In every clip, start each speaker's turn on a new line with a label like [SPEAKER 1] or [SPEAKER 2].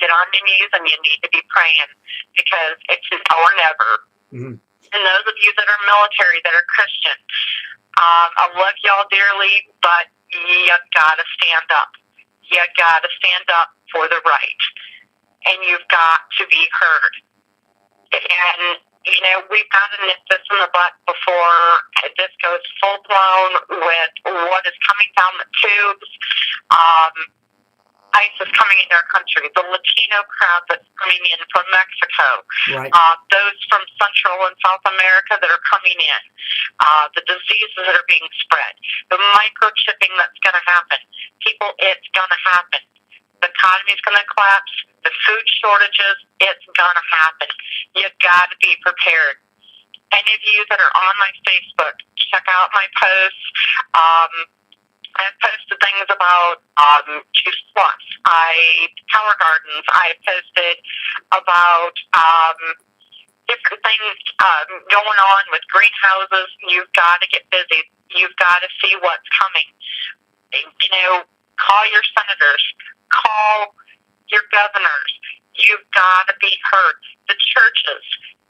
[SPEAKER 1] get on your knees and you need to be praying, because it's now or never. Mm-hmm. And those of you that are military, that are Christian, I love y'all dearly, but you gotta stand up. You gotta stand up for the right, and you've got to be heard. And we've got to nip this in the butt before this goes full blown with what is coming down the tubes. ICE is coming into our country. The Latino crowd that's coming in from Mexico. Right. Those from Central and South America that are coming in. The diseases that are being spread. The microchipping that's going to happen. People, it's going to happen. The economy's going to collapse. The food shortages, it's going to happen. You got to be prepared. Any of you that are on my Facebook, check out my posts. I've posted things about Juice Plus, Tower Gardens. I've posted about different things going on with greenhouses. You've got to get busy. You've got to see what's coming. Call your senators. Call your governors. You've got to be heard. The churches.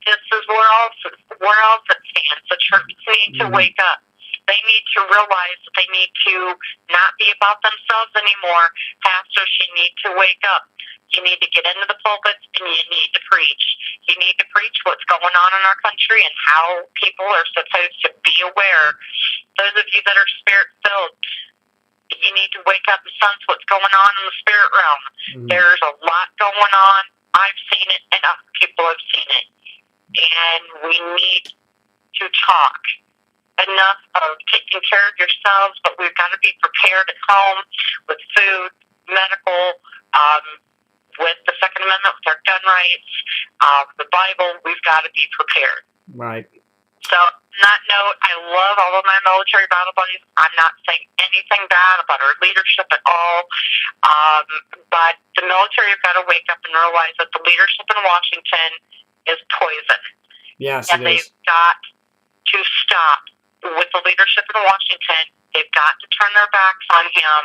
[SPEAKER 1] This is where else it stands. The churches need to wake up. They need to realize that they need to not be about themselves anymore. Pastors, you need to wake up. You need to get into the pulpits and you need to preach. You need to preach what's going on in our country and how people are supposed to be aware. Those of you that are spirit-filled, you need to wake up and sense what's going on in the spirit realm. There's a lot going on. I've seen it and other people have seen it. And we need to talk. Enough of taking care of yourselves, but we've got to be prepared at home with food, medical, with the Second Amendment, with our gun rights, the Bible. We've got to be prepared. Right. So, on that note, I love all of my military battle buddies. I'm not saying anything bad about our leadership at all, but the military have got to wake up and realize that the leadership in Washington is poison. Yes, and they've got to stop. With the leadership in Washington, they've got to turn their backs on him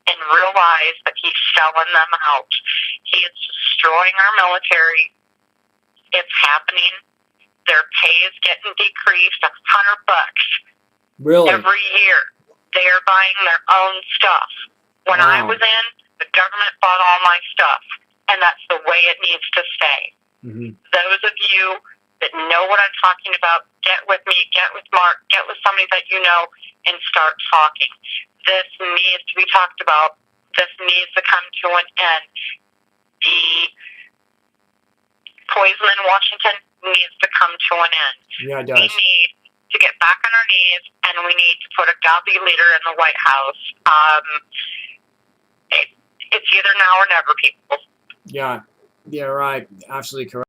[SPEAKER 1] and realize that he's selling them out. He is destroying our military. It's happening. Their pay is getting decreased $100 really every year. They are buying their own stuff. When I was in, the government bought all my stuff, and that's the way it needs to stay. Those of you that know what I'm talking about, get with me, get with Mark, get with somebody that you know, and start talking. This needs to be talked about. This needs to come to an end. The poison in Washington needs to come to an end. Yeah, it does. We need to get back on our knees, and we need to put a godly leader in the White House. It's either now or never, people. Yeah, right. Absolutely correct.